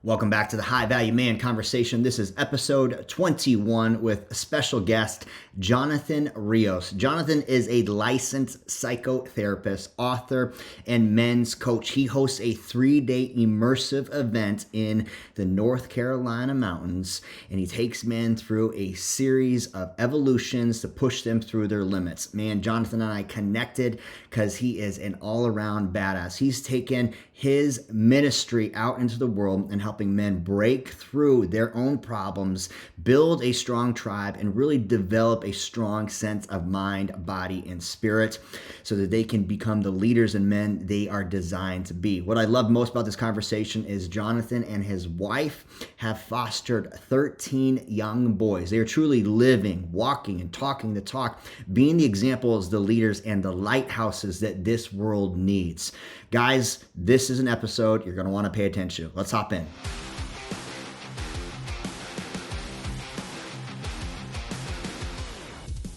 Welcome back to the High Value Man Conversation. This is episode 21 with a special guest, Jonathan Rios. Jonathan is a licensed psychotherapist, author, and men's coach. He hosts a 3-day immersive event in the North Carolina mountains, and he takes men through a series of evolutions to push them through their limits. Man, Jonathan and I connected because he is an all-around badass. He's taken his ministry out into the world and helping men break through their own problems, build a strong tribe, and really develop a strong sense of mind, body, and spirit so that they can become the leaders and men they are designed to be. What I love most about this conversation is Jonathan and his wife have fostered 13 young boys. They are truly living, walking, and talking the talk, being the examples, the leaders, and the lighthouses that this world needs. Guys, this is an episode you're going to want to pay attention to. Let's hop in.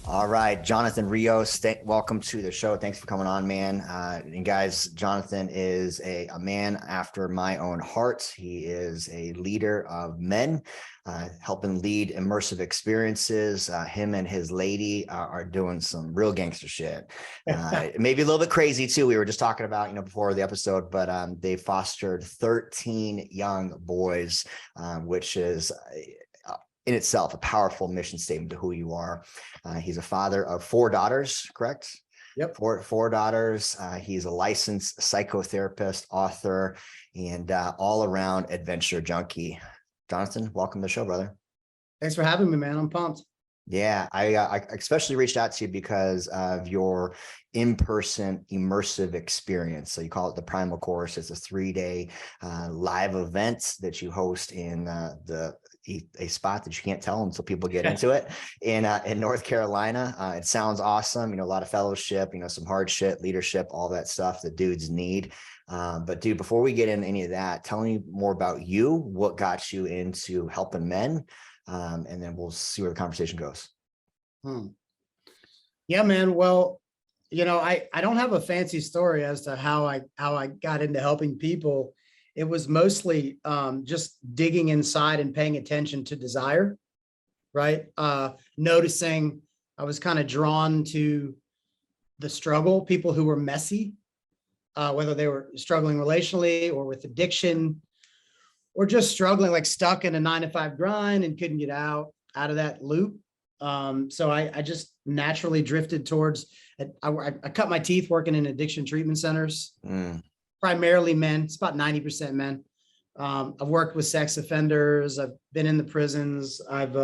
All right, Jonathan Rios, welcome to the show. Thanks for coming on, man. And guys, Jonathan is a man after my own heart. He is a leader of men, helping lead immersive experiences. Him and his lady are doing some real gangster shit. Maybe a little bit crazy too. We were just talking about, before the episode, but they fostered 13 young boys, which is in itself a powerful mission statement to who you are. He's a father of 4 daughters, correct? Yep. Four daughters. He's a licensed psychotherapist, author, and all-around adventure junkie. Jonathan, welcome to the show, brother. Thanks for having me, man. I'm pumped. Yeah, I especially reached out to you because of your in-person immersive experience. So you call it the Primal Course. It's a 3-day live event that you host in a spot that you can't tell until people get into it in North Carolina. It sounds awesome. A lot of fellowship, some hard shit, leadership, all that stuff that dudes need. But dude, before we get into any of that, tell me more about you. What got you into helping men? And then we'll see where the conversation goes. Yeah, man. Well, I don't have a fancy story as to how I got into helping people. It was mostly just digging inside and paying attention to desire, right? Noticing I was kind of drawn to the struggle, people who were messy, whether they were struggling relationally or with addiction, or just struggling, like stuck in a 9-to-5 grind and couldn't get out of that loop. So I just naturally drifted towards, I cut my teeth working in addiction treatment centers, primarily men. It's about 90% men. I've worked with sex offenders. I've been in the prisons. I've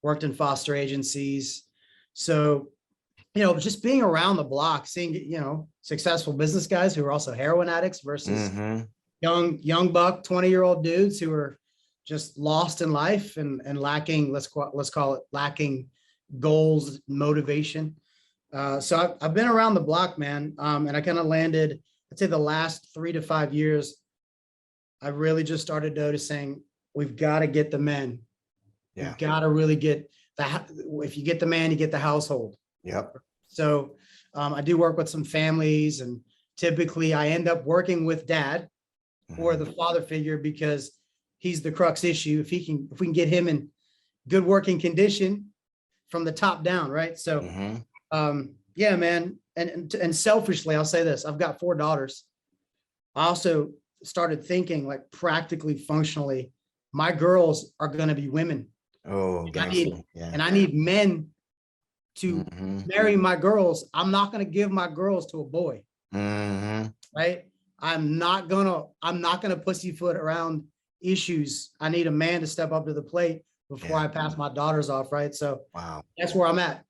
worked in foster agencies. So, just being around the block, seeing, successful business guys who are also heroin addicts versus young buck 20-year-old dudes who are just lost in life and lacking, let's call it lacking goals, motivation. So I've been around the block, man. And I kind of landed, I'd say the last 3 to 5 years, I really just started noticing we've got to get the men. Yeah. We've got to really get if you get the man, you get the household. Yep. So I do work with some families, and typically I end up working with dad or the father figure, because he's the crux issue. If we can get him in good working condition from the top down, right? So, yeah, man. And selfishly, I'll say this: I've got 4 daughters. I also started thinking, like, practically, functionally, my girls are going to be women. And I need men to marry my girls. I'm not going to give my girls to a boy, right? I'm not gonna pussyfoot around issues. I need a man to step up to the plate before I pass my daughters off, right? So wow, that's where I'm at.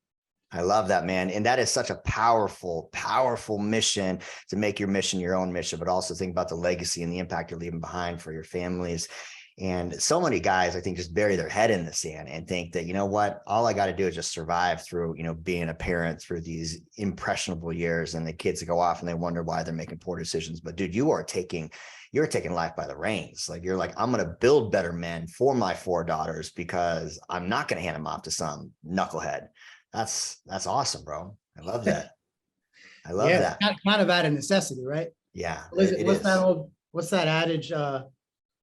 I love that, man. And that is such a powerful, powerful mission, to make your mission your own mission, but also think about the legacy and the impact you're leaving behind for your families. And so many guys, I think, just bury their head in the sand and think that, what, all I got to do is just survive through, being a parent through these impressionable years, and the kids go off and they wonder why they're making poor decisions. But dude, you're taking life by the reins. Like, you're like, I'm going to build better men for my 4 daughters because I'm not going to hand them off to some knucklehead. That's awesome, bro. I love that. I love that. Kind of out of necessity, right? Yeah. What's that adage?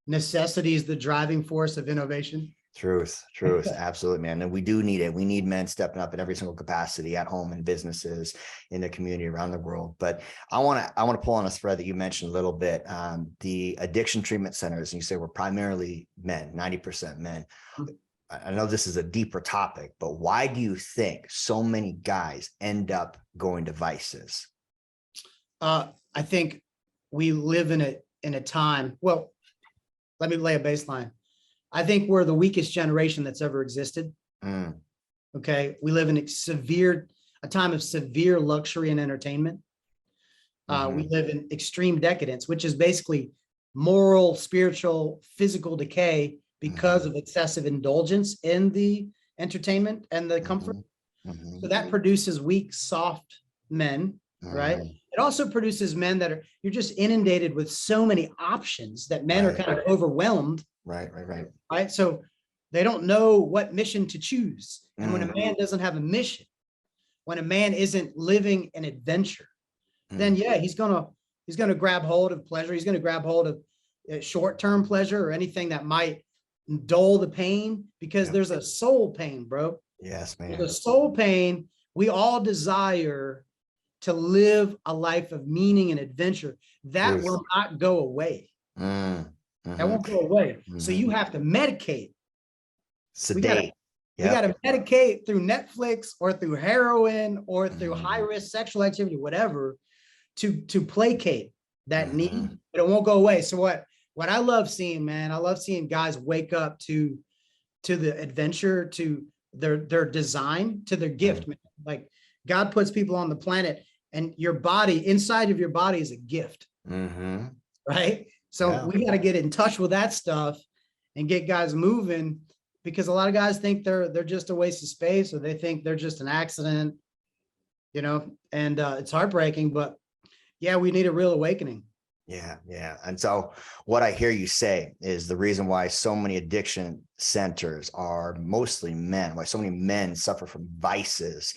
necessity is the driving force of innovation. Truth, absolutely, man. And we do need it. We need men stepping up in every single capacity, at home, in businesses, in the community, around the world. But I want to pull on a thread that you mentioned a little bit, the addiction treatment centers. And you say we're primarily men, 90% men. I know this is a deeper topic, but why do you think so many guys end up going to vices? I think we live in a time. Well, let me lay a baseline. I think we're the weakest generation that's ever existed. Okay. We live in a time of severe luxury and entertainment. We live in extreme decadence, which is basically moral, spiritual, physical decay because of excessive indulgence in the entertainment and the comfort. So that produces weak, soft men, right? It also produces men you're just inundated with so many options that men are kind of overwhelmed. Right. So they don't know what mission to choose. And when a man doesn't have a mission, when a man isn't living an adventure, then he's gonna grab hold of pleasure. He's gonna grab hold of short-term pleasure or anything that might dull the pain, because there's a soul pain, bro. Yes, man. There's a soul pain. We all desire to live a life of meaning and adventure. That will not go away. That won't go away. So you have to medicate. Sedate. We got to medicate through Netflix or through heroin or through high risk sexual activity, whatever, to placate that need, but it won't go away. So what I love seeing, man, I love seeing guys wake up to the adventure, to their design, to their gift, man. Like God puts people on the planet, and your body, inside of your body, is a gift, right? So we got to get in touch with that stuff and get guys moving, because a lot of guys think they're just a waste of space, or they think they're just an accident, and it's heartbreaking, but yeah, we need a real awakening. Yeah. And so what I hear you say is the reason why so many addiction centers are mostly men, why so many men suffer from vices,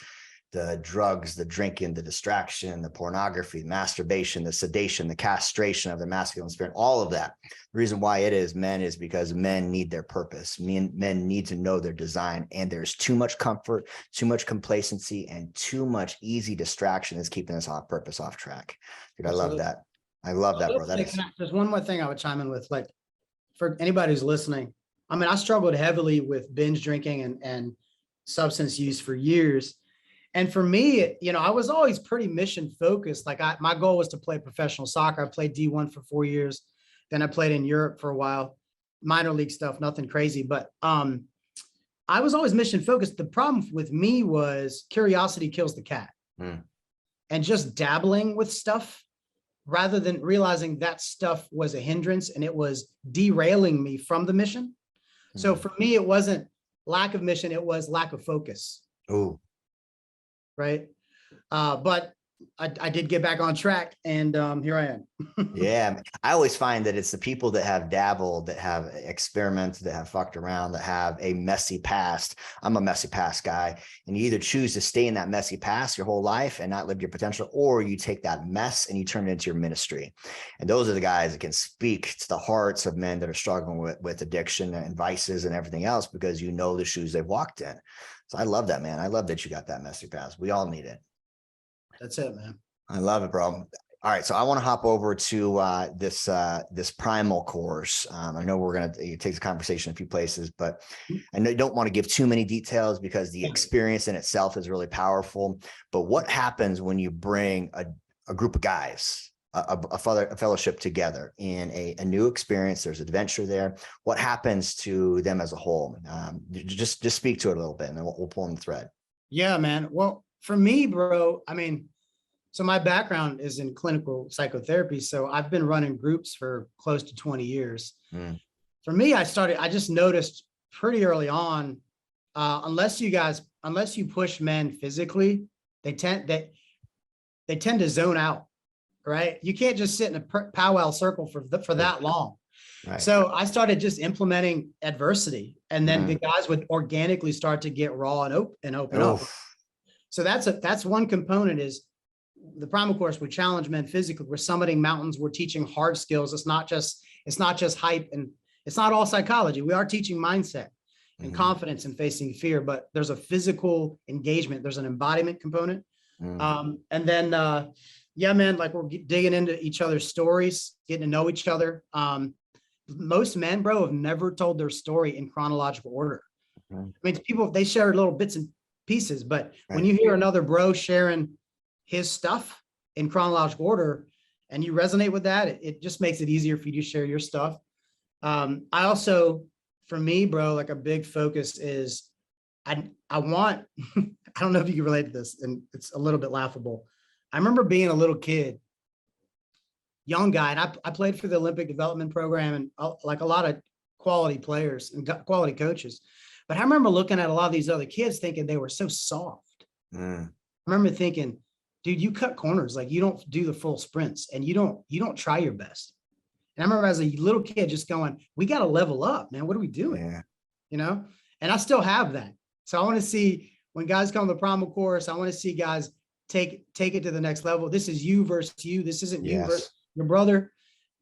the drugs, the drinking, the distraction, the pornography, the masturbation, the sedation, the castration of the masculine spirit, all of that. The reason why it is men is because men need their purpose. Men need to know their design, and there's too much comfort, too much complacency, and too much easy distraction that's keeping us off purpose, off track. Dude, I love that. I love that, bro. There's one more thing I would chime in with, like, for anybody who's listening. I mean, I struggled heavily with binge drinking and substance use for years. And for me, I was always pretty mission focused. Like my goal was to play professional soccer. I played D1 for 4 years. Then I played in Europe for a while, minor league stuff, nothing crazy. But I was always mission focused. The problem with me was curiosity kills the cat. And just dabbling with stuff, rather than realizing that stuff was a hindrance and it was derailing me from the mission. So for me, it wasn't lack of mission, it was lack of focus. Right. But I did get back on track, and here I am. Yeah. I always find that it's the people that have dabbled, that have experimented, that have fucked around, that have a messy past. I'm a messy past guy. And you either choose to stay in that messy past your whole life and not live your potential, or you take that mess and you turn it into your ministry. And those are the guys that can speak to the hearts of men that are struggling with addiction and vices and everything else, because you know the shoes they've walked in. So I love that, man. I love that you got that messy past. We all need it. That's it, man. I love it, bro. All right. So I want to hop over to this primal course. I know we're going to take the conversation a few places, but I know you don't want to give too many details because the experience in itself is really powerful. But what happens when you bring a group of guys, a fellowship together in a new experience? There's adventure there. What happens to them as a whole? Just speak to it a little bit, and then we'll pull in the thread. Yeah, man. Well, for me, bro, I mean, so my background is in clinical psychotherapy. So I've been running groups for close to 20 years. For me, I just noticed pretty early on, unless you push men physically, they tend to zone out, right? You can't just sit in a powwow circle for that long. Right. So I started just implementing adversity, and then the guys would organically start to get raw and open up. So that's one component. Is the primal course, we challenge men physically. We're summiting mountains. We're teaching hard skills. It's not just hype it's not all psychology. We are teaching mindset and confidence in facing fear, but there's a physical engagement. There's an embodiment component. And then, yeah, man, like we're digging into each other's stories, getting to know each other. Most men, bro, have never told their story in chronological order. I mean, people, they share little bits and pieces, but when you hear another bro sharing his stuff in chronological order and you resonate with that, it just makes it easier for you to share your stuff. I also, for me, bro, like a big focus is I want, I don't know if you can relate to this, and it's a little bit laughable. I remember being a little kid, young guy, and I played for the Olympic development program and like a lot of quality players and quality coaches. But I remember looking at a lot of these other kids thinking they were so soft. I remember thinking, dude, you cut corners, like you don't do the full sprints and you don't try your best. And I remember as a little kid just going, we got to level up, man. What are we doing? You know? And I still have that. So I want to see when guys come to the primal course, I want to see guys take it to the next level. This is you versus you. This isn't you versus your brother.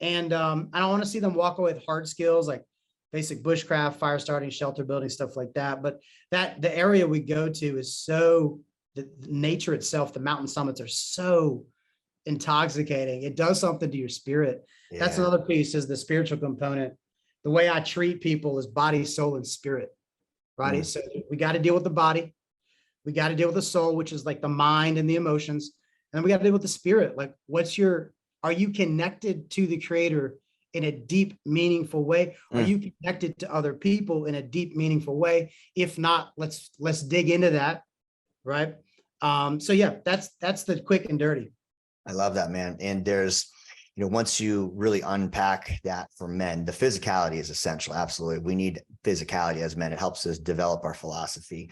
And I want to see them walk away with hard skills like basic bushcraft, fire starting, shelter building, stuff like that. But that the area we go to is so, the nature itself, the mountain summits are so intoxicating. It does something to your spirit. That's another piece, is the spiritual component. The way I treat people is body, soul, and spirit, right? So we got to deal with the body. We got to deal with the soul, which is like the mind and the emotions. And then we got to deal with the spirit. Like, are you connected to the creator in a deep, meaningful way? Are you connected to other people in a deep, meaningful way? If not, let's dig into that. Right. So yeah, that's the quick and dirty. I love that, man. And there's, once you really unpack that for men, the physicality is essential. Absolutely. We need physicality as men. It helps us develop our philosophy.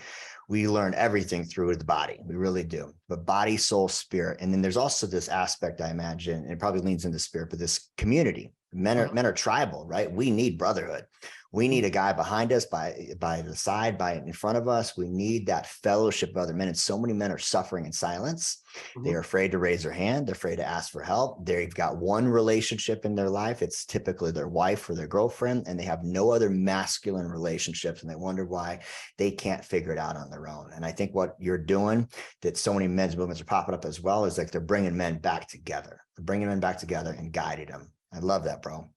We learn everything through the body. We really do. But body, soul, spirit. And then there's also this aspect, I imagine, and it probably leans into spirit, but this community. Men are tribal, right? We need brotherhood. We need a guy behind us, by the side, in front of us. We need that fellowship of other men. And so many men are suffering in silence. They are afraid to raise their hand. They're afraid to ask for help. They've got one relationship in their life. It's typically their wife or their girlfriend, and they have no other masculine relationships. And they wonder why they can't figure it out on their own. And I think what you're doing, that so many men's movements are popping up as well, is like they're bringing men back together. They're bringing men back together and guiding them. I love that, bro.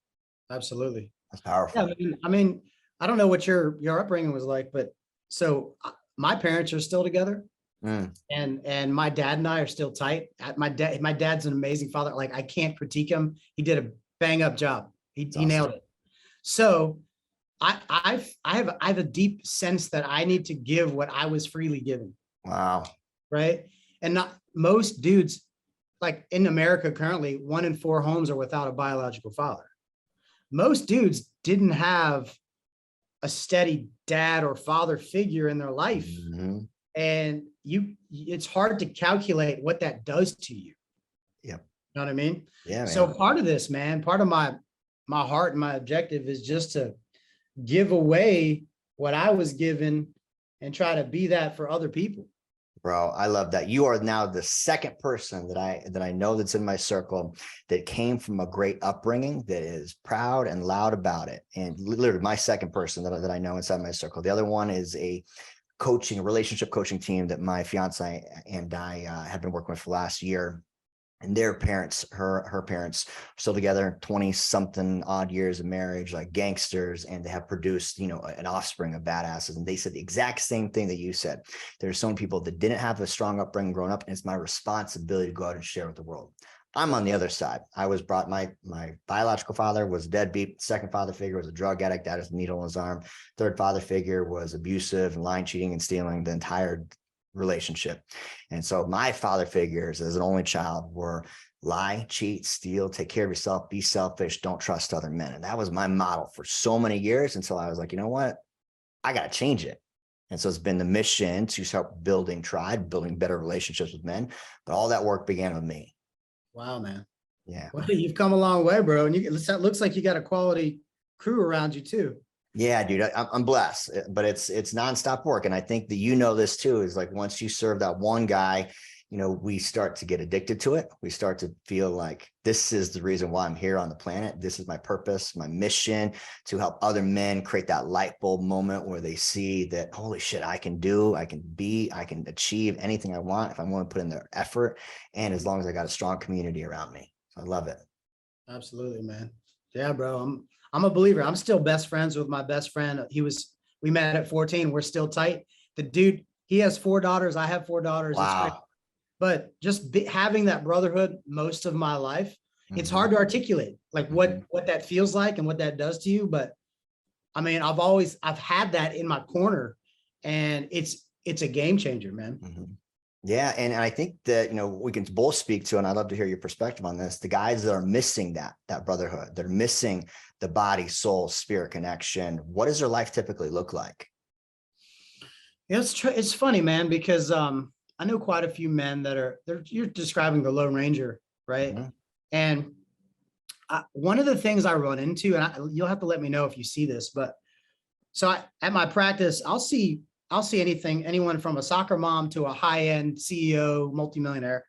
Absolutely. That's powerful. Yeah, I mean, I don't know what your upbringing was like, but so my parents are still together, and my dad and I are still tight. My dad's an amazing father. Like, I can't critique him. He did a bang up job. He nailed it. So I have a deep sense that I need to give what I was freely given. Wow. Right. And not most dudes, like in America currently, 1 in 4 homes are without a biological father. Most dudes didn't have a steady dad or father figure in their life. And it's hard to calculate what that does to you. Yep. You know what I mean? Yeah. So man. part of this, man, part of my heart and my objective is just to give away what I was given and try to be that for other people. Bro, I love that. You are now the second person that I know that's in my circle that came from a great upbringing, that is proud and loud about it. And literally my second person that I know inside my circle. The other one is a relationship coaching team that my fiance and I have been working with for the last year. And their parents, her parents, are still together, 20 something odd years of marriage, like gangsters, and they have produced, an offspring of badasses. And they said the exact same thing that you said. There's so many people that didn't have a strong upbringing growing up, and it's my responsibility to go out and share with the world. I'm on the other side. I was brought, my biological father was deadbeat. Second father figure was a drug addict, that is a needle in his arm. Third father figure was abusive and lying, cheating, and stealing the entire relationship. And so my father figures as an only child were lie, cheat, steal, take care of yourself, be selfish, don't trust other men. And that was my model for so many years until I was like, you know what? I got to change it. And so it's been the mission to start building tribe, building better relationships with men. But all that work began with me. Wow, man. Yeah. Well, you've come a long way, bro. And it looks like you got a quality crew around you too. Yeah, dude, I'm blessed, but it's nonstop work. And I think that this too, is like, once you serve that one guy, we start to get addicted to it. We start to feel like this is the reason why I'm here on the planet. This is my purpose, my mission, to help other men create that light bulb moment where they see that, holy shit, I can achieve anything I want if I'm willing to put in the effort. And as long as I got a strong community around me. So I love it. Absolutely, man. Yeah, bro. I'm a believer. I'm still best friends with my best friend. We met at 14. We're still tight. The dude, he has 4 daughters. I have 4 daughters. It's great. Wow. But just having that brotherhood most of my life, it's hard to articulate like what that feels like and what that does to you. But I mean, I've had that in my corner, and it's a game changer, man. Yeah. And I think that, we can both speak to, and I'd love to hear your perspective on this, the guys that are missing that brotherhood, that are missing the body, soul, spirit connection. What does their life typically look like? It's funny, man, because I know quite a few men you're describing the Lone Ranger, right? And one of the things I run into, and you'll have to let me know if you see this, but so at my practice, I'll see anyone from a soccer mom to a high-end CEO, multimillionaire.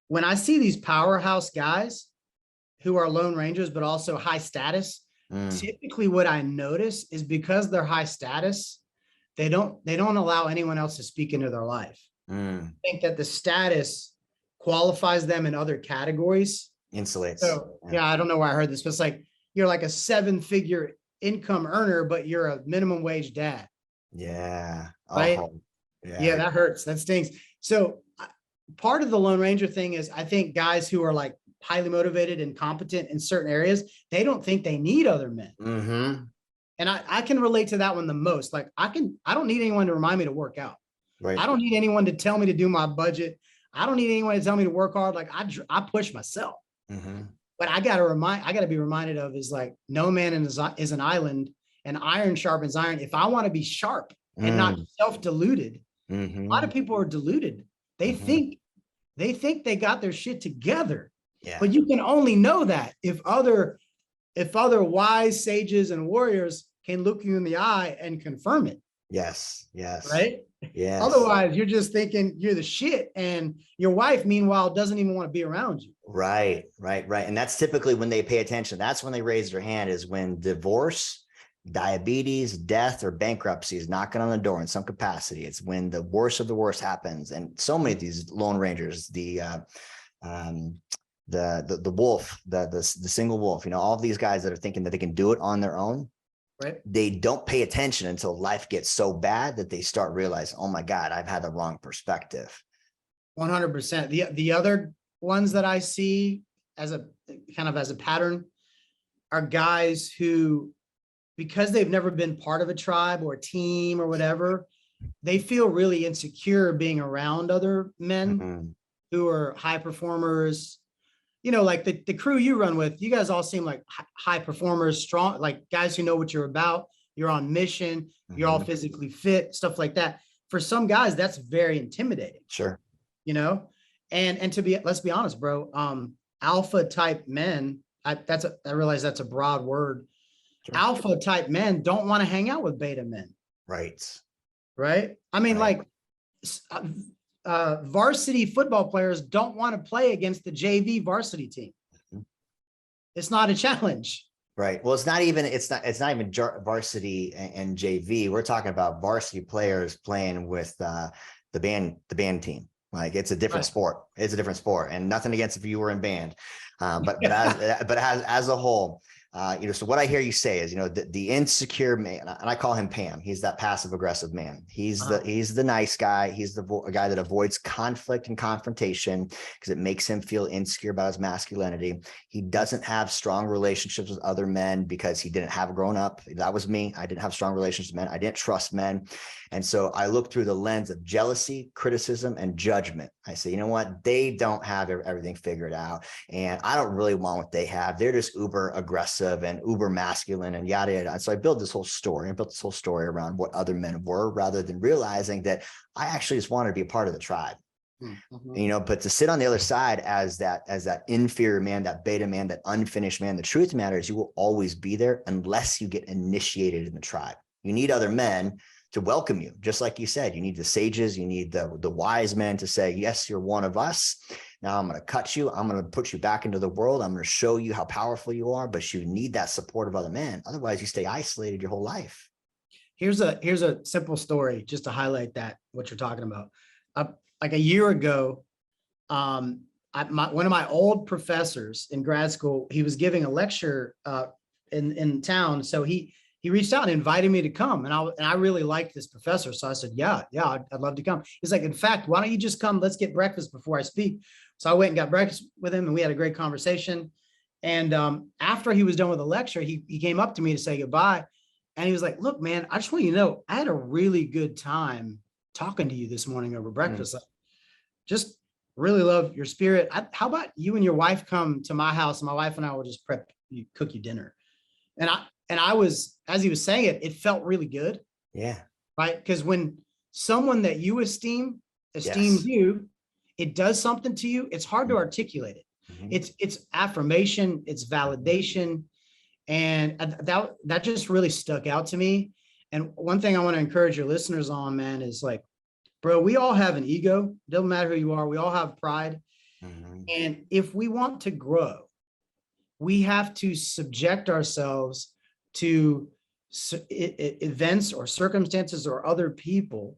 When I see these powerhouse guys who are Lone Rangers, but also high status, typically what I notice is because they're high status, they don't allow anyone else to speak into their life. I think that the status qualifies them in other categories. Insulates. So yeah, I don't know where I heard this, but it's like, you're like a 7-figure income earner, but you're a minimum wage dad. Yeah. Right. Yeah, that hurts. That stings. So part of the Lone Ranger thing is, I think guys who are like highly motivated and competent in certain areas, they don't think they need other men. And I can relate to that one the most. Like I don't need anyone to remind me to work out. Right. I don't need anyone to tell me to do my budget. I don't need anyone to tell me to work hard. Like I push myself. But I got to be reminded of is like, no man is an island, and iron sharpens iron. If I want to be sharp and not self-deluded, a lot of people are deluded. They think they got their shit together. Yeah. But you can only know that if other wise sages and warriors can look you in the eye and confirm it. Yes. Yes. Right? Yes. Otherwise, you're just thinking you're the shit, and your wife, meanwhile, doesn't even want to be around you. Right. And that's typically when they pay attention. That's when they raise their hand, is when divorce, diabetes, death, or bankruptcy is knocking on the door in some capacity. It's when the worst of the worst happens. And so many of these Lone Rangers, the wolf, the single wolf, all of these guys that are thinking that they can do it on their own. Right. They don't pay attention until life gets so bad that they start realizing, oh my God, I've had the wrong perspective. 100%. The other ones that I see as a pattern are guys who, because they've never been part of a tribe or a team or whatever, they feel really insecure being around other men who are high performers. Like the crew you run with, you guys all seem like high performers, strong, like guys who know what you're about. You're on mission. You're all physically fit, stuff like that. For some guys, that's very intimidating. Sure. And let's be honest, bro. Alpha type men, I realize that's a broad word. Sure. Alpha type men don't want to hang out with beta men. Right. I mean, like varsity football players don't want to play against the JV varsity team. It's not a challenge. Right. Well, it's not even varsity and JV. We're talking about varsity players playing with the band team. Like it's a different sport. It's a different sport, and nothing against if you were in band. But as a whole, so what I hear you say is, the insecure man, and I call him Pam. He's that passive aggressive man. He's the nice guy. He's the guy that avoids conflict and confrontation because it makes him feel insecure about his masculinity. He doesn't have strong relationships with other men because he didn't have growing up. That was me. I didn't have strong relationships with men. I didn't trust men. And so I look through the lens of jealousy, criticism, and judgment. I say, you know what? They don't have everything figured out. And I don't really want what they have. They're just uber aggressive and uber masculine and yada, yada. And so I built this whole story around what other men were, rather than realizing that I actually just wanted to be a part of the tribe. But to sit on the other side as that inferior man, that beta man, that unfinished man, the truth of the matter is you will always be there unless you get initiated in the tribe. You need other men to welcome you. Just like you said, you need the sages, you need the wise men to say, yes, you're one of us. Now I'm going to cut you. I'm going to put you back into the world. I'm going to show you how powerful you are, but you need that support of other men. Otherwise you stay isolated your whole life. Here's a simple story just to highlight that, what you're talking about. Like a year ago, one of my old professors in grad school, he was giving a lecture in town. So he reached out and invited me to come. And I really liked this professor. So I said, yeah, I'd love to come. He's like, in fact, why don't you just come? Let's get breakfast before I speak. So I went and got breakfast with him and we had a great conversation. And after he was done with the lecture, he came up to me to say goodbye. And he was like, look, man, I just want you to know, I had a really good time talking to you this morning over breakfast. Just really love your spirit. How about you and your wife come to my house and my wife and I will just cook you dinner. And I was, as he was saying it, it felt really good. Yeah. Right. Because when someone that you esteems Yes. you, it does something to you. It's hard to articulate it. Mm-hmm. It's affirmation, it's validation. And that just really stuck out to me. And one thing I want to encourage your listeners on, man, is like, bro, we all have an ego. Doesn't matter who you are. We all have pride. Mm-hmm. And if we want to grow, we have to subject ourselves to events or circumstances or other people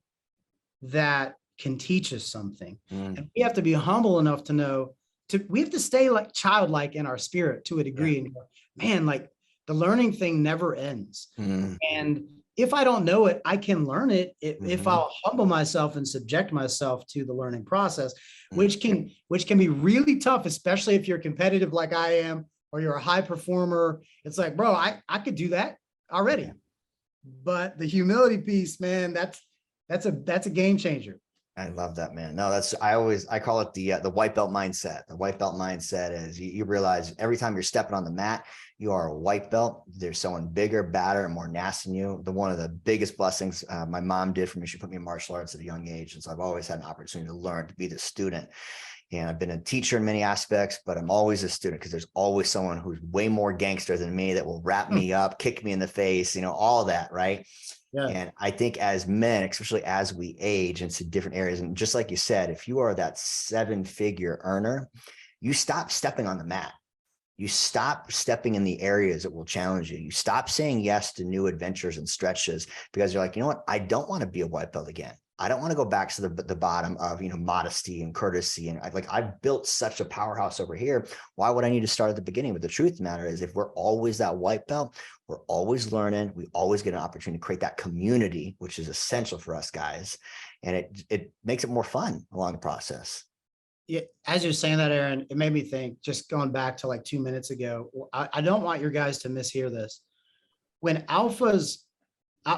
that can teach us something. And we have to be humble enough to know we have to stay like childlike in our spirit to a degree. And go, man, like the learning thing never ends. And if I don't know it, I can learn it if I'll humble myself and subject myself to the learning process, which can be really tough, especially if you're competitive like I am, or you're a high performer. It's like, bro, I could do that already. But the humility piece, man, that's a game changer. I love that, man. No, I call it the white belt mindset. The white belt mindset is you realize every time you're stepping on the mat, you are a white belt. There's someone bigger, badder, and more nasty than you. One of the biggest blessings my mom did for me, she put me in martial arts at a young age. And so I've always had an opportunity to learn, to be the student. And I've been a teacher in many aspects, but I'm always a student because there's always someone who's way more gangster than me that will wrap me up, kick me in the face, all that, right? Yeah. And I think as men, especially as we age into different areas, and just like you said, if you are that 7-figure earner, you stop stepping on the mat. You stop stepping in the areas that will challenge you. You stop saying yes to new adventures and stretches because you're like, you know what? I don't want to be a white belt again. I don't want to go back to the bottom of, modesty and courtesy. And I've built such a powerhouse over here. Why would I need to start at the beginning? But the truth of the matter is if we're always that white belt, we're always learning. We always get an opportunity to create that community, which is essential for us guys. And it makes it more fun along the process. Yeah, as you're saying that, Aaron, it made me think, just going back to like 2 minutes ago, I don't want your guys to mishear this. When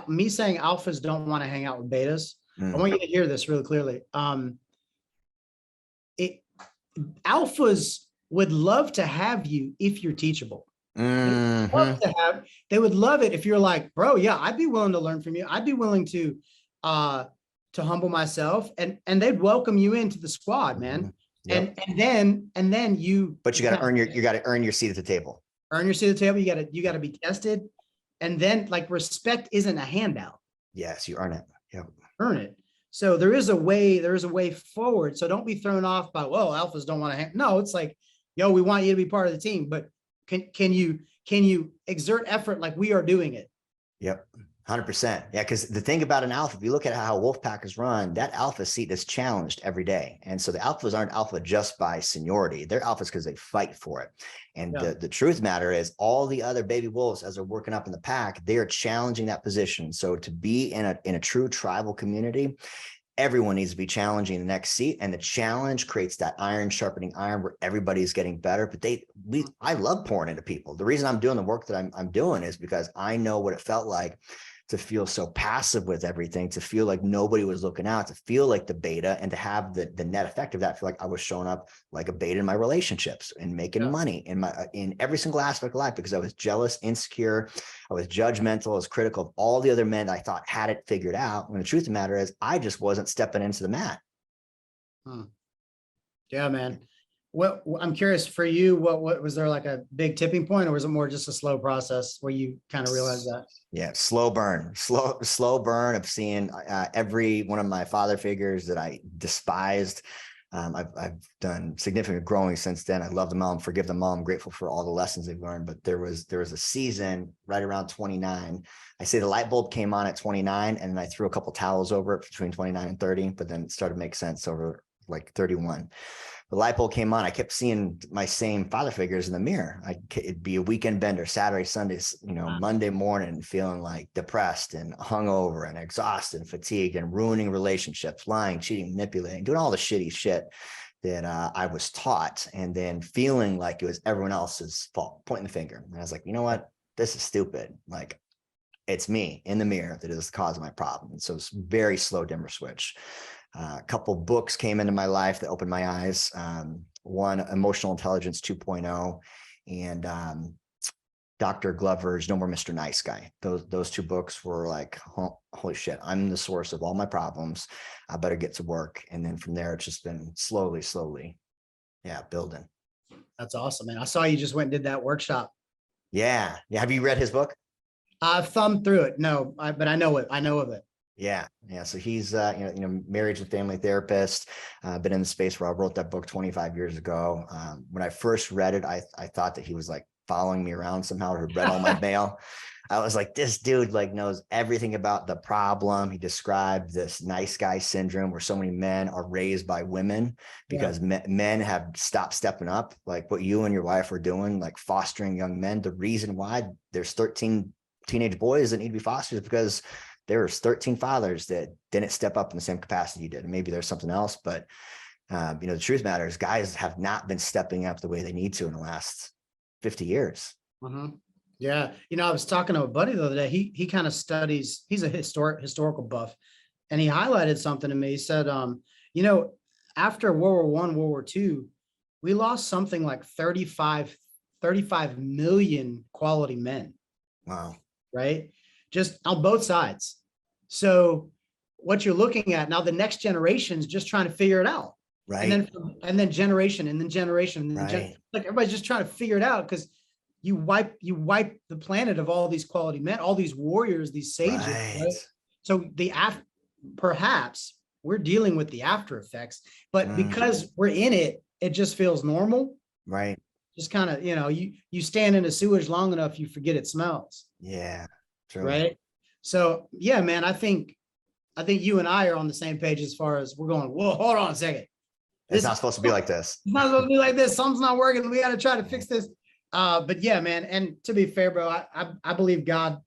me saying alphas don't want to hang out with betas, I want you to hear this really clearly. Alphas would love to have you if you're teachable. They would love it if you're like, bro, yeah, I'd be willing to learn from you. I'd be willing to humble myself, and they'd welcome you into the squad, man. Yep. And then you. But you got to earn your seat at the table. Earn your seat at the table. You got to be tested, and then like respect isn't a handout. Yes, you earn it. Yep. Earn it. So there is a way forward. So don't be thrown off by, well, alphas don't want to. No, it's like, yo, we want you to be part of the team, but can you exert effort like we are doing it? Yep. 100%. Yeah. Because the thing about an alpha, if you look at how wolf pack is run, that alpha seat is challenged every day. And so the alphas aren't alpha just by seniority. They're alphas because they fight for it. And the truth matter is all the other baby wolves, as they're working up in the pack, they are challenging that position. So to be in a true tribal community, everyone needs to be challenging the next seat, and the challenge creates that iron sharpening iron where everybody's getting better. But I love pouring into people. The reason I'm doing the work that I'm doing is because I know what it felt like to feel so passive with everything, to feel like nobody was looking out, to feel like the beta, and to have the net effect of that, feel like I was showing up like a beta in my relationships and making money in every single aspect of life, because I was jealous, insecure, I was judgmental, I was critical of all the other men that I thought had it figured out. When the truth of the matter is I just wasn't stepping into the mat. Yeah, man. I'm curious for you, what was there like a big tipping point, or was it more just a slow process where you kind of realized that? Yeah, slow burn, slow burn of seeing every one of my father figures that I despised. I've done significant growing since then. I love them all, forgive them all. I'm grateful for all the lessons they've learned. But there was a season right around 29. I say the light bulb came on at 29, and then I threw a couple towels over it between 29 and 30. But then it started to make sense over like 31. The light bulb came on. I kept seeing my same father figures in the mirror. It'd be a weekend bender, Saturday, Sundays, Monday morning, feeling like depressed and hungover and exhausted and fatigued and ruining relationships, lying, cheating, manipulating, doing all the shitty shit that I was taught, and then feeling like it was everyone else's fault, pointing the finger. And I was like, you know what? This is stupid. Like, it's me in the mirror that is the cause of my problem. And so it's very slow dimmer switch. A couple books came into my life that opened my eyes. One, Emotional Intelligence 2.0, and Dr. Glover's No More Mr. Nice Guy. Those two books were like, holy shit, I'm the source of all my problems. I better get to work. And then from there, it's just been slowly, building. That's awesome, man. I saw you just went and did that workshop. Yeah. Have you read his book? I've thumbed through it. No, but I know it. I know of it. Yeah. So he's marriage and family therapist. Been in the space where I wrote that book 25 years ago. When I first read it, I thought that he was like following me around somehow, or read all my mail. I was like, this dude like knows everything about the problem. He described this nice guy syndrome where so many men are raised by women because men have stopped stepping up, like what you and your wife are doing, like fostering young men. The reason why there's 13 teenage boys that need to be fostered is because there's 13 fathers that didn't step up in the same capacity you did. And maybe there's something else, but the truth matters, guys have not been stepping up the way they need to in the last 50 years. Mm-hmm. Yeah. I was talking to a buddy the other day. He kind of studies, he's a historical buff, and he highlighted something to me. He said, after World War I, World War II, we lost something like 35 million quality men. Wow. Right? Just on both sides. So what you're looking at now, the next generation is just trying to figure it out. Right. And then generation, and then generation, and then right. Like everybody's just trying to figure it out, because you wipe the planet of all these quality men, all these warriors, these sages. Right? So perhaps we're dealing with the after effects, but because we're in it, it just feels normal. Right. Just kind of, you stand in a sewage long enough, you forget it smells. Yeah. True. Right. So yeah, man, I think you and I are on the same page as far as we're going, whoa, hold on a second. It's not supposed to be like this. It's not supposed to be like this. Something's not working. We got to try to fix this. But yeah, man. And to be fair, bro, I believe God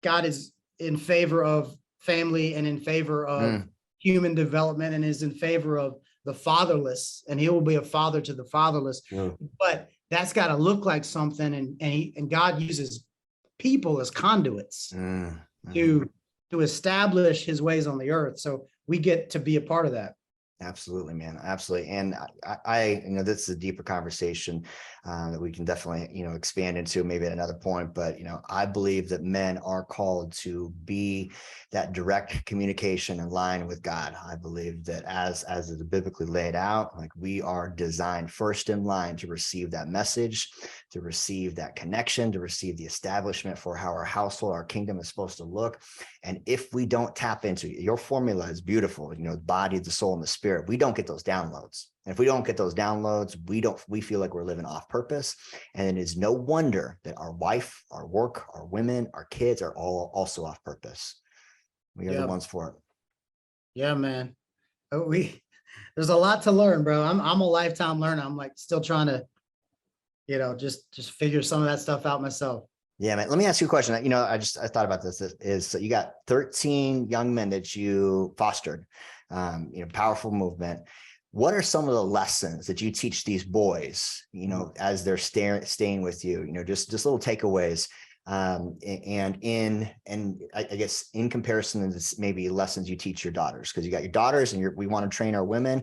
is in favor of family and in favor of human development, and is in favor of the fatherless, and he will be a father to the fatherless. But that's got to look like something. And God uses people as conduits to establish his ways on the earth. So we get to be a part of that. Absolutely, man. Absolutely. And I this is a deeper conversation that we can definitely, expand into maybe at another point. But, I believe that men are called to be that direct communication in line with God. I believe that as it's biblically laid out, like we are designed first in line to receive that message, to receive that connection, to receive the establishment for how our household, our kingdom is supposed to look. And if we don't tap into your formula is beautiful, the body, the soul, and the spirit, we don't get those downloads. And if we don't get those downloads, we feel like we're living off purpose. And it is no wonder that our wife, our work, our women, our kids are all also off purpose. We are the ones for it. Yeah, man. There's a lot to learn, bro. I'm a lifetime learner. I'm like still trying to, just figure some of that stuff out myself. Yeah, man. Let me ask you a question. I thought about this is so you got 13 young men that you fostered, powerful movement. What are some of the lessons that you teach these boys, as they're staying with you, just little takeaways, and I guess in comparison to this, maybe lessons you teach your daughters, because you got your daughters and we want to train our women,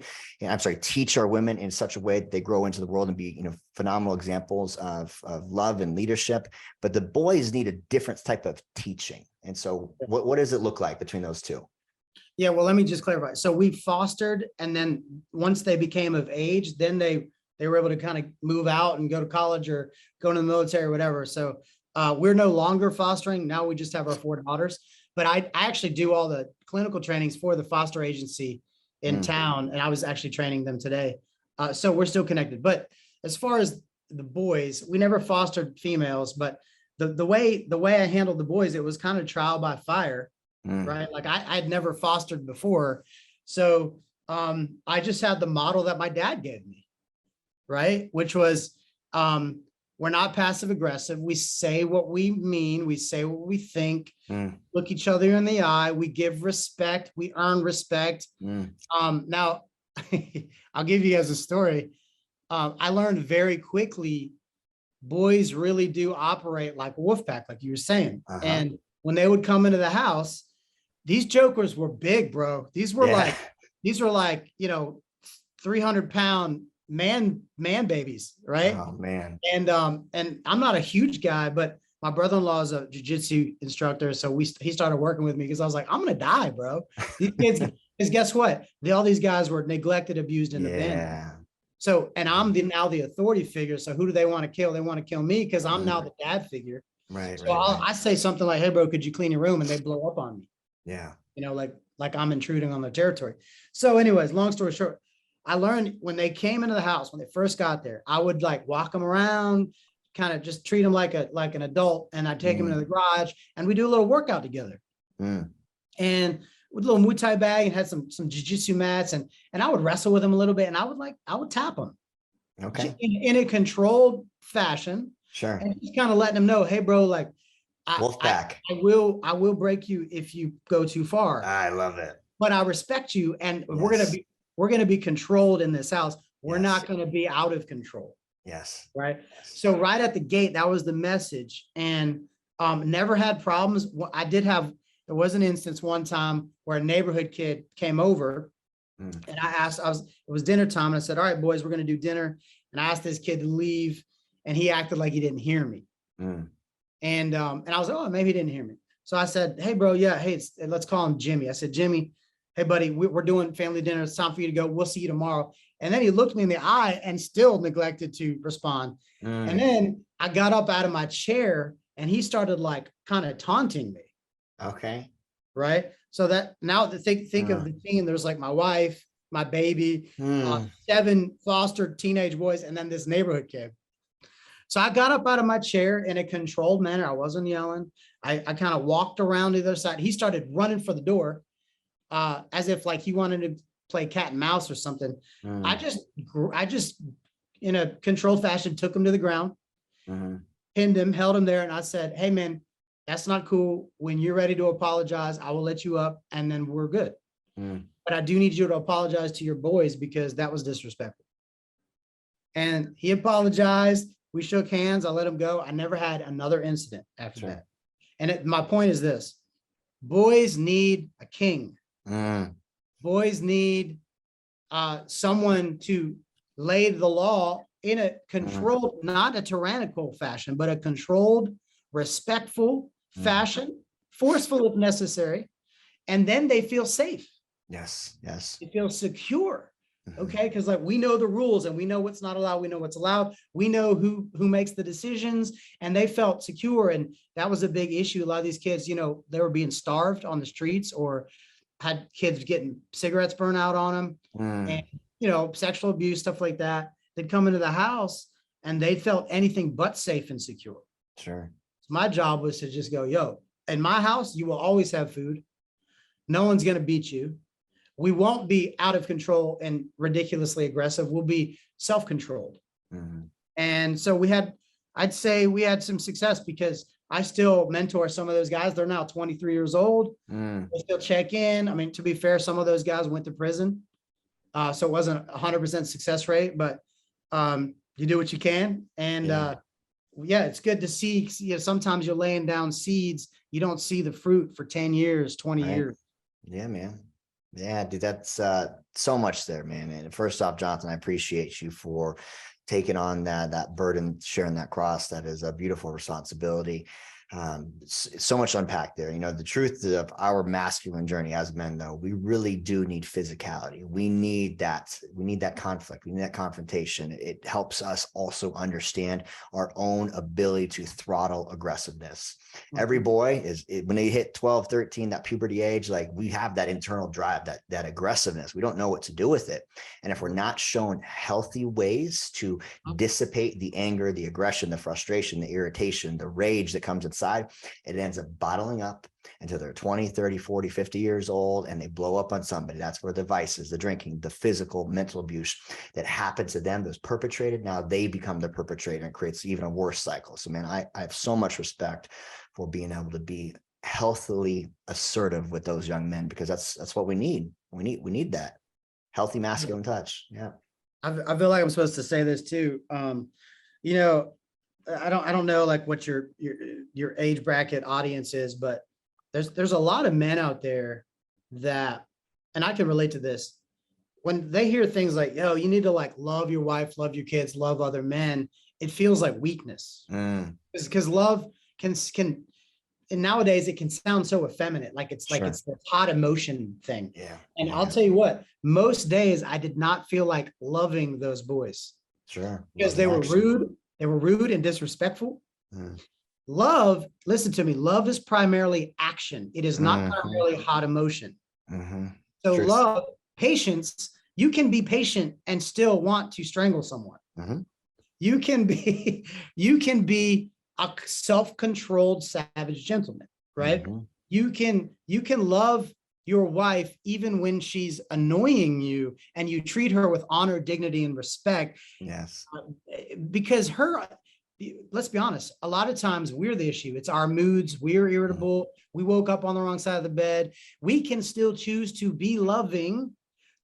teach our women in such a way that they grow into the world and be, phenomenal examples of love and leadership. But the boys need a different type of teaching. And so what does it look like between those two? Yeah, well, let me just clarify. So we fostered, and then once they became of age, then they they were able to kind of move out and go to college or go into the military or whatever. So we're no longer fostering. Now we just have our 4 daughters. But I actually do all the clinical trainings for the foster agency in town. And I was actually training them today. So we're still connected. But as far as the boys, we never fostered females, but the way I handled the boys, it was kind of trial by fire, right? Like I'd never fostered before. So I just had the model that my dad gave me, right? Which was, we're not passive aggressive. We say what we mean. We say what we think, look each other in the eye. We give respect. We earn respect. Now I'll give you guys a story. I learned very quickly, boys really do operate like a wolf pack, like you were saying. And when they would come into the house, these jokers were big, bro. These were like, you know, 300-pound man babies, right? Oh man. And I'm not a huge guy, but my brother-in-law is a jiu-jitsu instructor. So he started working with me because I was like, I'm gonna die, bro. These kids, because guess what? All these guys were neglected, abused in the bin. So, and I'm now the authority figure. So who do they want to kill? They want to kill me because I'm now the dad figure. Right. So I say something like, hey, bro, could you clean your room? And they blow up on me. Yeah. You know, like I'm intruding on their territory. So anyways, long story short, I learned when they came into the house, when they first got there, I would like walk them around, kind of just treat them like an adult. And I'd take them into the garage and we do a little workout together. And with a little Muay Thai bag and had some jiu-jitsu mats and I would wrestle with them a little bit and I would tap them. Okay. In a controlled fashion. Sure. And just kind of letting them know, hey, bro, like Wolfpack. I will break you if you go too far. I love it. But I respect you, and we're gonna be controlled in this house. We're not gonna be out of control. Yes. Right. So right at the gate, that was the message, and never had problems. There was an instance one time where a neighborhood kid came over, and it was dinner time, and I said, all right, boys, we're gonna do dinner, and I asked this kid to leave, and he acted like he didn't hear me. And I was like, oh, maybe he didn't hear me. So I said, hey, bro, hey, let's call him Jimmy. I said, Jimmy, hey, buddy, we're doing family dinner. It's time for you to go. We'll see you tomorrow. And then he looked me in the eye and still neglected to respond. And then I got up out of my chair and he started like kind of taunting me. Okay. Right. So that now think of the team. There's like my wife, my baby, 7 fostered teenage boys, and then this neighborhood kid. So I got up out of my chair in a controlled manner. I wasn't yelling. I kind of walked around the other side. He started running for the door as if like he wanted to play cat and mouse or something. I just in a controlled fashion, took him to the ground, pinned him, held him there. And I said, hey man, that's not cool. When you're ready to apologize, I will let you up and then we're good. But I do need you to apologize to your boys because that was disrespectful. And he apologized. We shook hands. I let him go. I never had another incident after that. And my point is this: boys need a king. Boys need someone to lay the law in a controlled, not a tyrannical fashion, but a controlled, respectful fashion, forceful if necessary. And then they feel safe. Yes. They feel secure. Okay, because like we know the rules and we know what's not allowed, we know what's allowed, we know who makes the decisions, and they felt secure. And that was a big issue. A lot of these kids, you know, they were being starved on the streets or had kids getting cigarettes burned out on them, and you know, sexual abuse, stuff like that. They'd come into the house and they felt anything but safe and secure. Sure. So my job was to just go, yo, in my house, you will always have food. No one's gonna beat you. We won't be out of control and ridiculously aggressive. We'll be self-controlled. And so I'd say we had some success because I still mentor some of those guys. They're now 23 years old. They still check in. I mean, to be fair, some of those guys went to prison. So it wasn't 100% success rate, but you do what you can. And yeah, it's good to see, you know, sometimes you're laying down seeds. You don't see the fruit for 10 years, 20 years. Yeah, man. Yeah, dude, that's so much there, man. And first off, Jonathan, I appreciate you for taking on that burden, sharing that cross. That is a beautiful responsibility. So much to unpack there. You know, the truth of our masculine journey as men, though, we really do need physicality. We need that. We need that conflict. We need that confrontation. It helps us also understand our own ability to throttle aggressiveness. Every boy when they hit 12, 13, that puberty age, like we have that internal drive, that aggressiveness. We don't know what to do with it. And if we're not shown healthy ways to dissipate the anger, the aggression, the frustration, the irritation, the rage that comes inside, it ends up bottling up until they're 20, 30, 40, 50 years old, and they blow up on somebody. That's where the vices, the drinking, the physical, mental abuse that happened to them, those perpetrated, now they become the perpetrator, and creates even a worse cycle. So man, I have so much respect for being able to be healthily assertive with those young men, because that's what we need. We need that healthy masculine touch. Yeah. I feel like I'm supposed to say this too. You know, I don't know like what your age bracket audience is, but there's a lot of men out there that, and I can relate to this, when they hear things like, yo, you need to like love your wife, love your kids, love other men, it feels like weakness. Because love can, and nowadays it can sound so effeminate, like it's like it's the hot emotion thing. Yeah. And I'll tell you what, most days I did not feel like loving those boys. Sure. Because they were rude. They were rude and disrespectful. Love, listen to me, love is primarily action. It is not primarily hot emotion. So Truth. love, patience, you can be patient and still want to strangle someone. You can be a self-controlled savage gentleman, right? You can love your wife even when she's annoying you, and you treat her with honor, dignity, and respect. Yes. Because let's be honest, a lot of times we're the issue. It's our moods. We're irritable. We woke up on the wrong side of the bed. We can still choose to be loving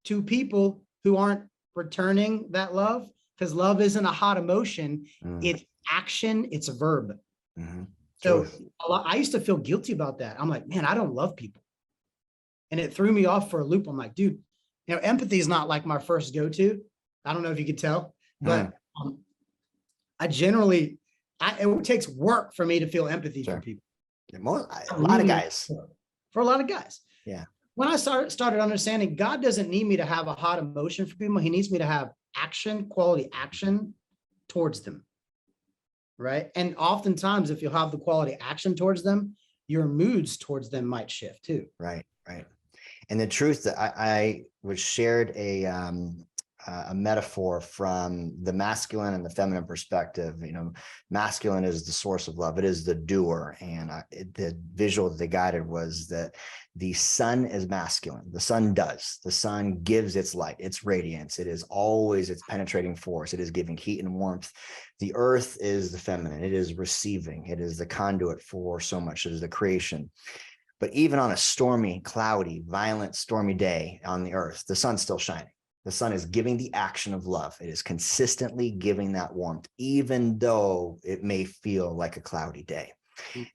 to people who aren't returning that love, because love isn't a hot emotion. It's action. It's a verb. So I used to feel guilty about that. I'm like, man, I don't love people. And it threw me off for a loop. I'm like, dude, you know, empathy is not like my first go-to. I don't know if you could tell, but I generally, it takes work for me to feel empathy for people. A lot of guys. For a lot of guys. Yeah. When I started understanding God doesn't need me to have a hot emotion for people. He needs me to have action, quality action towards them. Right. And oftentimes, if you have the quality action towards them, your moods towards them might shift too. Right. And the truth that I was shared a metaphor from the masculine and the feminine perspective. You know, masculine is the source of love. It is the doer. And the visual that they guided was that the sun is masculine. The sun does. The sun gives its light, its radiance. It is always its penetrating force. It is giving heat and warmth. The earth is the feminine. It is receiving. It is the conduit for so much. It is the creation. But even on a stormy, cloudy, violent, stormy day on the earth, the sun's still shining. The sun is giving the action of love. It is consistently giving that warmth, even though it may feel like a cloudy day.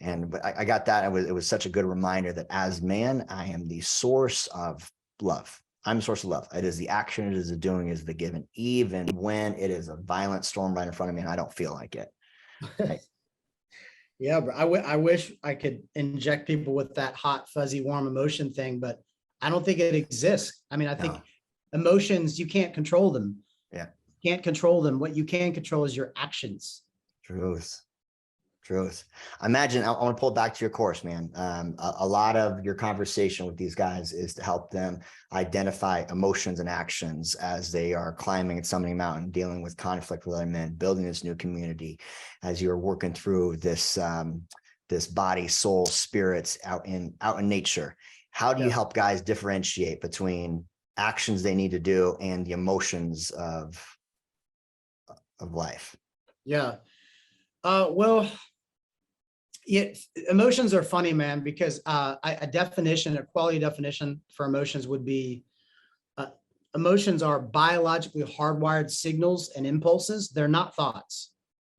And I got that. It was such a good reminder that as man, I am the source of love. I'm the source of love. It is the action, it is the doing, it is the giving, even when it is a violent storm right in front of me and I don't feel like it. Right? Yeah, but I wish I could inject people with that hot, fuzzy, warm emotion thing, but I don't think it exists. I mean, I think emotions, you can't control them. Yeah. You can't control them. What you can control is your actions. Truth. Imagine, I want to pull back to your course, man. A lot of your conversation with these guys is to help them identify emotions and actions as they are climbing and summiting mountain, dealing with conflict with other men, building this new community, as you're working through this this body, soul, spirits out in nature. How do you help guys differentiate between actions they need to do and the emotions of life? Yeah. Well, emotions are funny, man, because a quality definition for emotions would be emotions are biologically hardwired signals and impulses. They're not thoughts.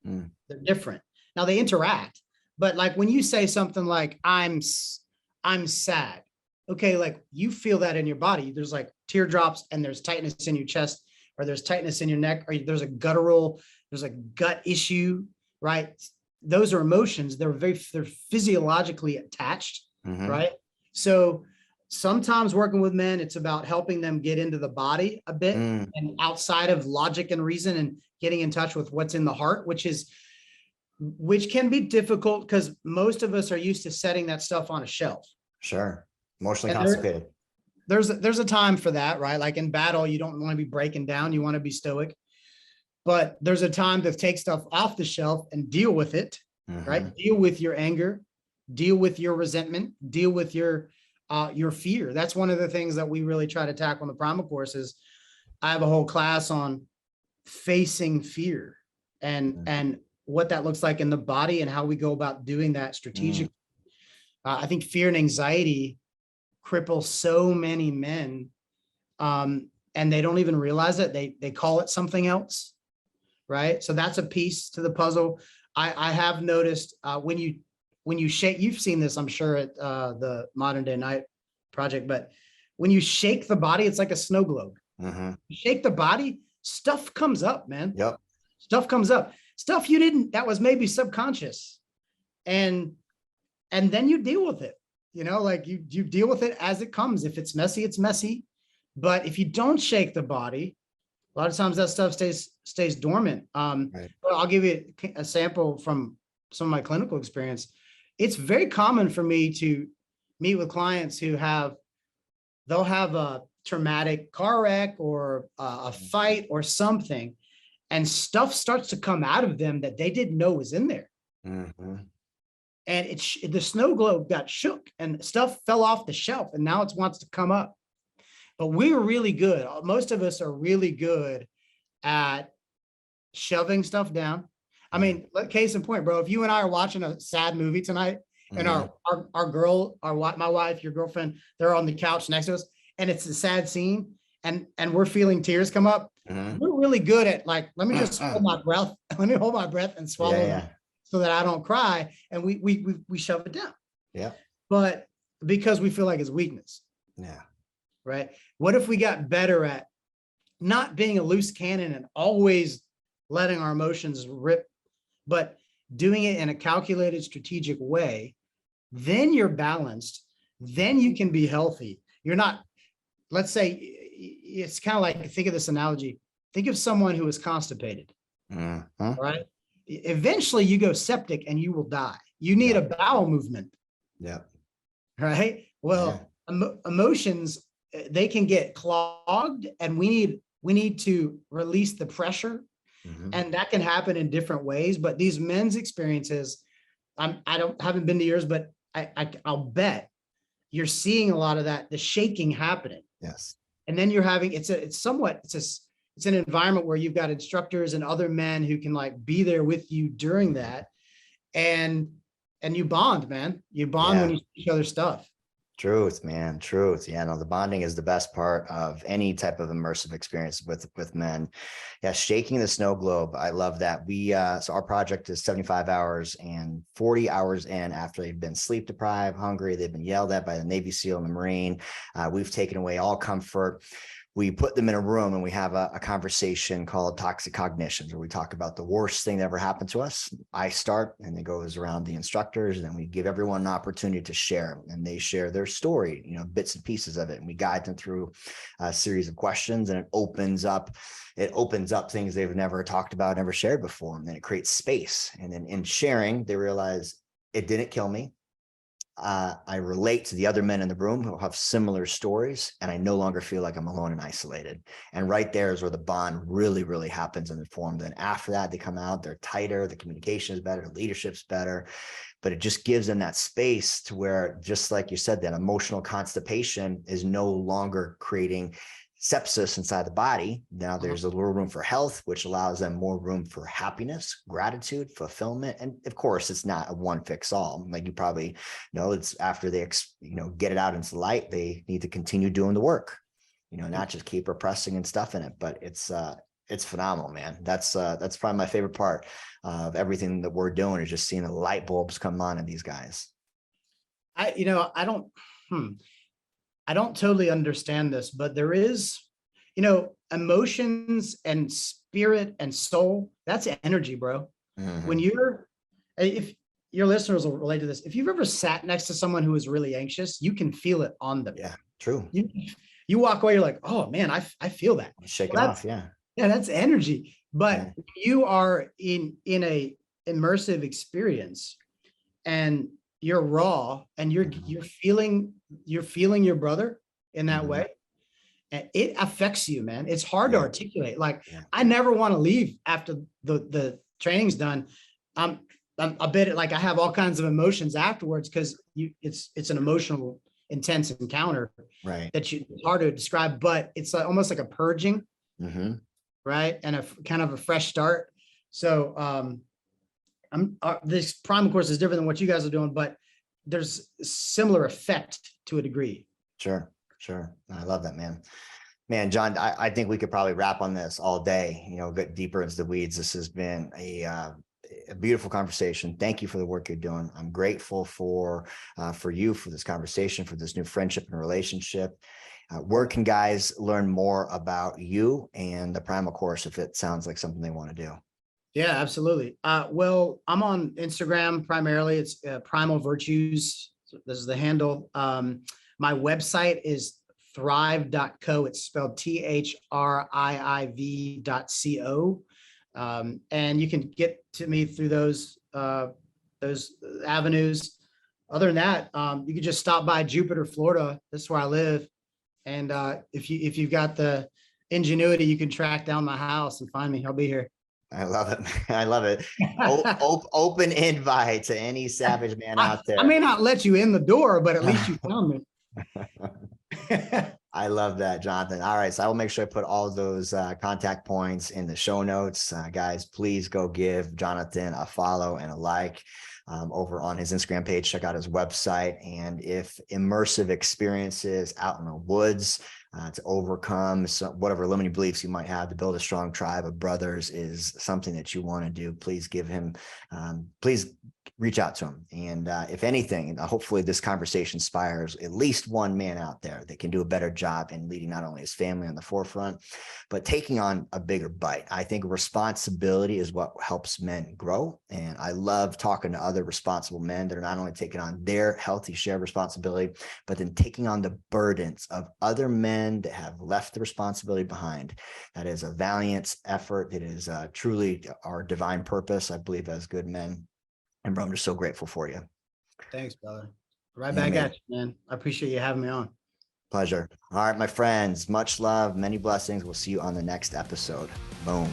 They're different. Now they interact, but like when you say something like I'm sad, okay, like you feel that in your body. There's like teardrops and there's tightness in your chest, or there's tightness in your neck, or there's a gut issue, right? those are emotions. They're physiologically attached, right? So sometimes working with men, it's about helping them get into the body a bit and outside of logic and reason, and getting in touch with what's in the heart, which can be difficult because most of us are used to setting that stuff on a shelf. Sure. Emotionally And constipated. there's a time for that, right? Like in battle, you don't want to be breaking down. You want to be stoic. But there's a time to take stuff off the shelf and deal with it, right? Deal with your anger, deal with your resentment, deal with your fear. That's one of the things that we really try to tackle in the primal course. Is I have a whole class on facing fear and what that looks like in the body and how we go about doing that strategically. I think fear and anxiety cripple so many men, and they don't even realize it. They call it something else. Right. So that's a piece to the puzzle. I have noticed when you shake, you've seen this, I'm sure, at the Modern Day Night project, but when you shake the body, it's like a snow globe. You shake the body, stuff comes up, man. Yep. Stuff comes up. Stuff you didn't, that was maybe subconscious. And then you deal with it. You know, like you deal with it as it comes. If it's messy, it's messy. But if you don't shake the body, a lot of times that stuff stays dormant. Right. But I'll give you a sample from some of my clinical experience. It's very common for me to meet with clients who they'll have a traumatic car wreck or a fight or something, and stuff starts to come out of them that they didn't know was in there. And the snow globe got shook and stuff fell off the shelf, and now it wants to come up. But we're really good. Most of us are really good at shoving stuff down. I mean, case in point, bro, if you and I are watching a sad movie tonight and my wife, your girlfriend, they're on the couch next to us and it's a sad scene and we're feeling tears come up, we're really good at like, let me just hold my breath. Let me hold my breath and swallow it so that I don't cry. And we shove it down. Yeah. But because we feel like it's weakness. Yeah. Right. What if we got better at not being a loose cannon and always letting our emotions rip, but doing it in a calculated, strategic way? Then you're balanced. Then you can be healthy. You're not, let's say, it's kind of like, think of this analogy. Think of someone who is constipated, right? Eventually you go septic and you will die. You need a bowel movement. Yeah. Right. Well, emotions, they can get clogged and we need to release the pressure. And that can happen in different ways. But these men's experiences, haven't been to yours, but I'll bet you're seeing a lot of that, the shaking happening. Yes. And then you're having, it's an environment where you've got instructors and other men who can like be there with you during that. And you bond, man. You bond when you see each other's stuff. Truth, man. Truth. Yeah, no, the bonding is the best part of any type of immersive experience with men. Yeah, shaking the snow globe. I love that. So our project is 75 hours, and 40 hours in, after they've been sleep deprived, hungry, they've been yelled at by the Navy SEAL and the Marine. We've taken away all comfort. We put them in a room and we have a conversation called Toxic Cognitions, where we talk about the worst thing that ever happened to us. I start, and it goes around the instructors, and then we give everyone an opportunity to share, and they share their story, bits and pieces of it. And we guide them through a series of questions, and it opens up things they've never talked about, never shared before. And then it creates space. And then in sharing, they realize it didn't kill me. I relate to the other men in the room who have similar stories, and I no longer feel like I'm alone and isolated. And right there is where the bond really, really happens and formed. And after that, they come out, they're tighter, the communication is better, the leadership's better, but it just gives them that space to where, just like you said, that emotional constipation is no longer creating sepsis inside the body. Now there's a little room for health, which allows them more room for happiness, gratitude, fulfillment. And of course, it's not a one fix all. Like you probably know, it's after they, get it out into the light, they need to continue doing the work, not just keep repressing and stuff in it, but it's phenomenal, man. That's probably my favorite part of everything that we're doing, is just seeing the light bulbs come on in these guys. I don't totally understand this, but there is, emotions and spirit and soul, that's energy, bro. When you're if your listeners will relate to this, if you've ever sat next to someone who is really anxious, you can feel it on them. Yeah, true. You walk away, you're like, oh man, I feel that. Shake it Well, off. Yeah. yeah, that's energy. But Yeah. you are in a immersive experience and you're raw and you're feeling your brother in that way. And it affects you, man. It's hard to articulate. Like, I never want to leave after the training's done. I'm a bit like I have all kinds of emotions afterwards because it's an emotional, intense encounter, Right. It's hard to describe, but it's like, almost like a purging, right? And a kind of a fresh start. So this primal course is different than what you guys are doing, but there's a similar effect to a degree. Sure. I love that, man. John, I think we could probably wrap on this all day, get deeper into the weeds. This has been a beautiful conversation. Thank you for the work you're doing. I'm grateful for you, for this conversation, for this new friendship and relationship. Where can guys learn more about you and the primal course if it sounds like something they want to do? Yeah, absolutely. Well, I'm on Instagram primarily. It's Primal Virtues. This is the handle. My website is thrive.co. It's spelled THRIIV.co. And you can get to me through those avenues. Other than that, you can just stop by Jupiter, Florida. That's where I live. And if you've got the ingenuity, you can track down my house and find me. I'll be here. I love it. I love it. Open invite to any savage man out there. I may not let you in the door, but at least you found me. I love that, Jonathan. All right. So I will make sure I put all of those contact points in the show notes. Guys, please go give Jonathan a follow and a like over on his Instagram page. Check out his website. And if immersive experiences out in the woods to overcome whatever limiting beliefs you might have to build a strong tribe of brothers is something that you want to do, please give him, please reach out to him. And if anything, hopefully this conversation inspires at least one man out there that can do a better job in leading not only his family on the forefront, but taking on a bigger bite. I think responsibility is what helps men grow. And I love talking to other responsible men that are not only taking on their healthy share of responsibility, but then taking on the burdens of other men that have left the responsibility behind. That is a valiant effort. It is truly our divine purpose, I believe, as good men. And bro, I'm just so grateful for you. Thanks, brother. Right back at you, man. I appreciate you having me on. Pleasure. All right, my friends, much love, many blessings. We'll see you on the next episode. Boom.